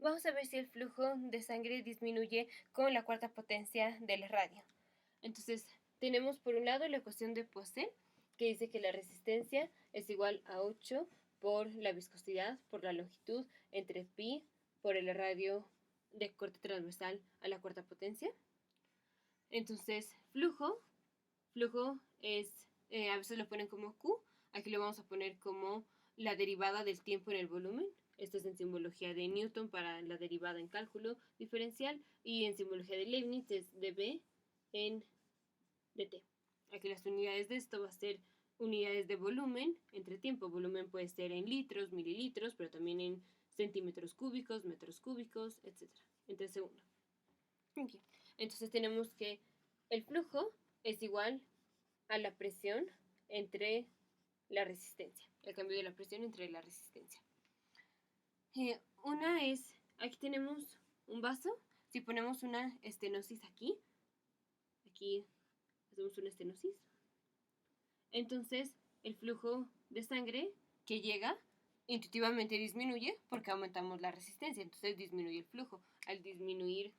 vamos a ver si el flujo de sangre disminuye con la cuarta potencia del radio. Entonces, tenemos por un lado la ecuación de Poisson, que dice que la resistencia es igual a 8 por la viscosidad por la longitud entre pi por el radio de corte transversal a la cuarta potencia. Entonces, flujo es, a veces lo ponen como Q, aquí lo vamos a poner como la derivada del tiempo en el volumen. Esto es en simbología de Newton para la derivada en cálculo diferencial, y en simbología de Leibniz es dB en dt. Aquí las unidades de esto va a ser unidades de volumen entre tiempo. Volumen puede ser en litros, mililitros, pero también en centímetros cúbicos, metros cúbicos, etc. entre segundo. Okay. Entonces tenemos que el flujo es igual a la presión entre la resistencia, el cambio de la presión entre la resistencia. Una es, aquí tenemos un vaso, si ponemos una estenosis aquí hacemos una estenosis, entonces el flujo de sangre que llega intuitivamente disminuye porque aumentamos la resistencia, entonces disminuye el flujo. Al disminuir,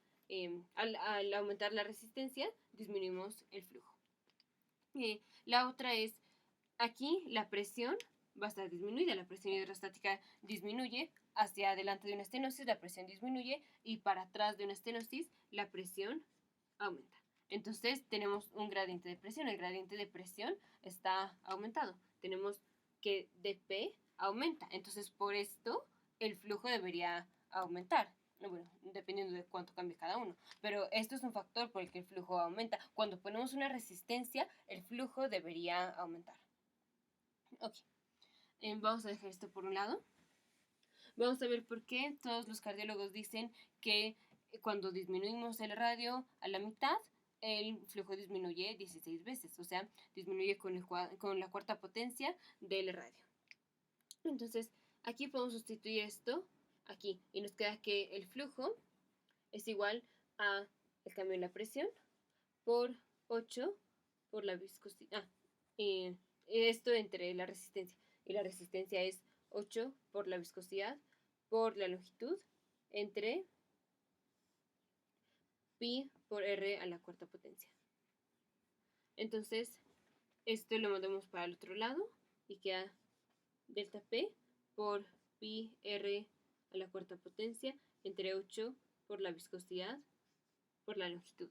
al aumentar la resistencia, disminuimos el flujo. La otra es, aquí la presión va a estar disminuida, la presión hidrostática disminuye, hacia adelante de una estenosis la presión disminuye y para atrás de una estenosis la presión aumenta. Entonces tenemos un gradiente de presión, el gradiente de presión está aumentado. Tenemos que dP aumenta, entonces por esto el flujo debería aumentar. Bueno, dependiendo de cuánto cambie cada uno. Pero esto es un factor por el que el flujo aumenta. Cuando ponemos una resistencia, el flujo debería aumentar. Ok. Vamos a dejar esto por un lado. Vamos a ver por qué todos los cardiólogos dicen que cuando disminuimos el radio a la mitad, el flujo disminuye 16 veces. O sea, disminuye con la cuarta potencia del radio. Entonces, aquí podemos sustituir esto aquí y nos queda que el flujo es igual a el cambio en la presión por 8 por la viscosidad. Esto entre la resistencia. Y la resistencia es 8 por la viscosidad por la longitud entre pi por r a la cuarta potencia. Entonces, esto lo mandamos para el otro lado y queda delta p por pi r a la cuarta potencia entre 8 por la viscosidad por la longitud.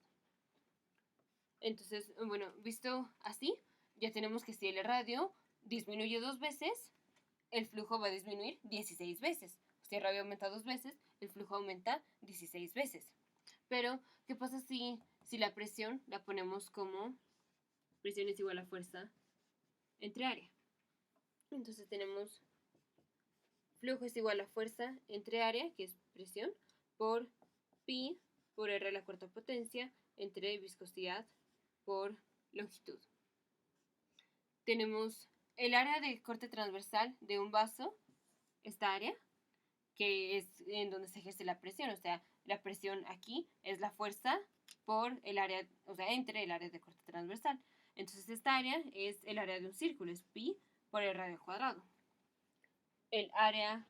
Entonces, bueno, visto así, ya tenemos que si el radio disminuye 2 veces, el flujo va a disminuir 16 veces. Si el radio aumenta 2 veces, el flujo aumenta 16 veces. Pero, ¿qué pasa si la presión la ponemos como presión es igual a fuerza entre área? Entonces tenemos flujo es igual a fuerza entre área, que es presión, por pi por r a la cuarta potencia entre viscosidad por longitud. Tenemos el área de corte transversal de un vaso, esta área, que es en donde se ejerce la presión, o sea, la presión aquí es la fuerza por el área, o sea, entre el área de corte transversal. Entonces esta área es el área de un círculo, es pi por el radio cuadrado. El área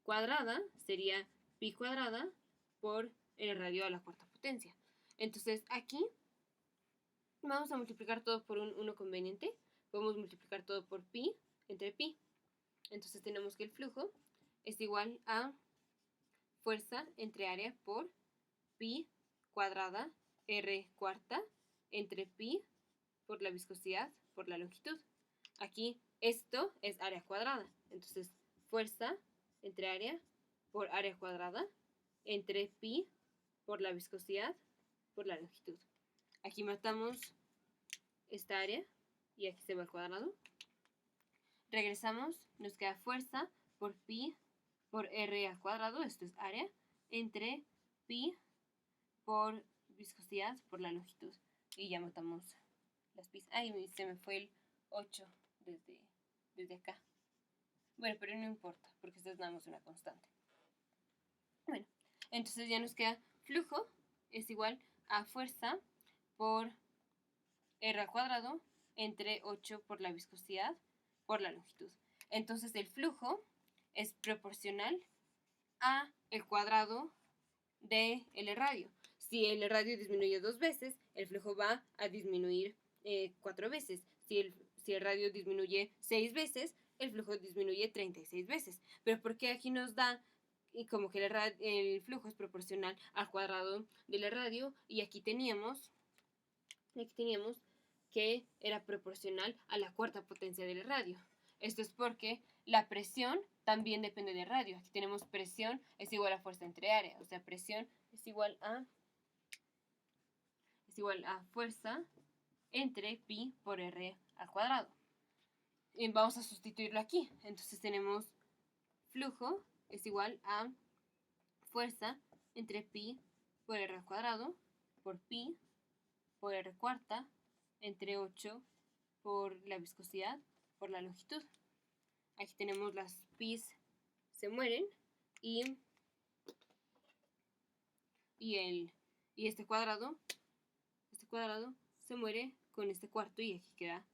cuadrada sería pi cuadrada por el radio a la cuarta potencia. Entonces aquí vamos a multiplicar todo por un 1 conveniente. Podemos multiplicar todo por pi entre pi. Entonces tenemos que el flujo es igual a fuerza entre área por pi cuadrada r cuarta entre pi por la viscosidad por la longitud. Aquí esto es área cuadrada. Entonces fuerza entre área por área cuadrada entre pi por la viscosidad por la longitud. Aquí matamos esta área y aquí se va al cuadrado. Regresamos, nos queda fuerza por pi por r al cuadrado, esto es área, entre pi por viscosidad por la longitud. Y ya matamos las pi. Ay, se me fue el 8 desde acá. Bueno, pero no importa, porque esto es nada más una constante. Bueno, entonces ya nos queda flujo es igual a fuerza por r al cuadrado entre 8 por la viscosidad por la longitud. Entonces el flujo es proporcional a el cuadrado de el radio. Si el radio disminuye 2 veces, el flujo va a disminuir 4 veces. Si el radio disminuye 6 veces, el flujo disminuye 36 veces. Pero ¿por qué aquí nos da y como que el flujo es proporcional al cuadrado del radio? Y aquí teníamos que era proporcional a la cuarta potencia del radio. Esto es porque la presión también depende del radio. Aquí tenemos presión es igual a fuerza entre área. O sea, presión es igual a fuerza entre pi por r al cuadrado. Y vamos a sustituirlo aquí. Entonces tenemos flujo es igual a fuerza entre pi por r al cuadrado por pi por r cuarta entre 8 por la viscosidad por la longitud. Aquí tenemos las pi's se mueren y este cuadrado se muere con este cuarto y aquí queda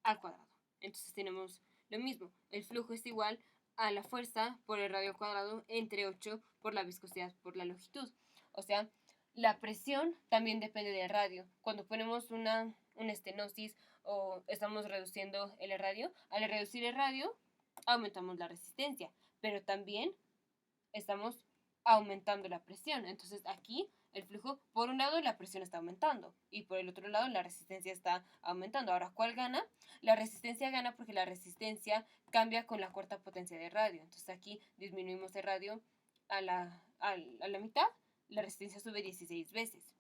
al cuadrado. Entonces tenemos lo mismo. El flujo es igual a la fuerza por el radio al cuadrado entre 8 por la viscosidad por la longitud. O sea, la presión también depende del radio. Cuando ponemos una estenosis o estamos reduciendo el radio, al reducir el radio aumentamos la resistencia, pero también estamos aumentando la presión. Entonces aquí el flujo, por un lado la presión está aumentando y por el otro lado la resistencia está aumentando. Ahora, ¿cuál gana? La resistencia gana porque la resistencia cambia con la cuarta potencia de radio. Entonces aquí disminuimos el radio a la mitad, la resistencia sube 16 veces.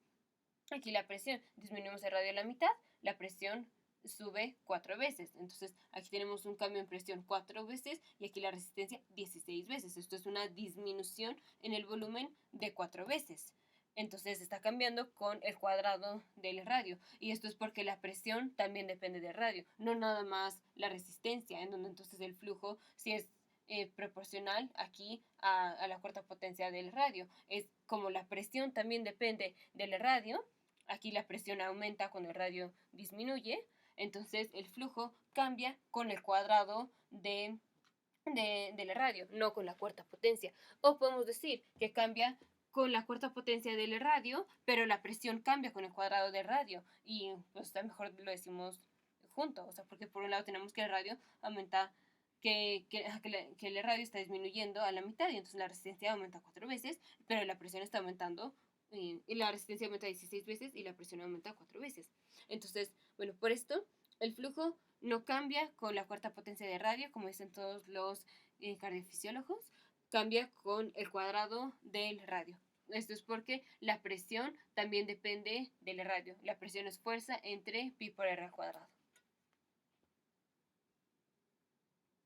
Aquí la presión, disminuimos el radio a la mitad, la presión sube 4 veces. Entonces aquí tenemos un cambio en presión 4 veces y aquí la resistencia 16 veces. Esto es una disminución en el volumen de 4 veces. Entonces está cambiando con el cuadrado del radio. Y esto es porque la presión también depende del radio, no nada más la resistencia, en donde entonces el flujo, si es proporcional aquí a la cuarta potencia del radio. Es como la presión también depende del radio. Aquí la presión aumenta cuando el radio disminuye. Entonces el flujo cambia con el cuadrado de la radio, no con la cuarta potencia. O podemos decir que cambia con la cuarta potencia del radio, pero la presión cambia con el cuadrado del radio. Y pues mejor lo decimos junto, o sea, porque por un lado tenemos que el radio aumenta, que el radio está disminuyendo a la mitad y entonces la resistencia aumenta 4 veces, pero la presión está aumentando y la resistencia aumenta 16 veces y la presión aumenta 4 veces. Entonces, bueno, por esto el flujo no cambia con la cuarta potencia de radio, como dicen todos los cardiofisiólogos, cambia con el cuadrado del radio. Esto es porque la presión también depende del radio. La presión es fuerza entre pi por r al cuadrado.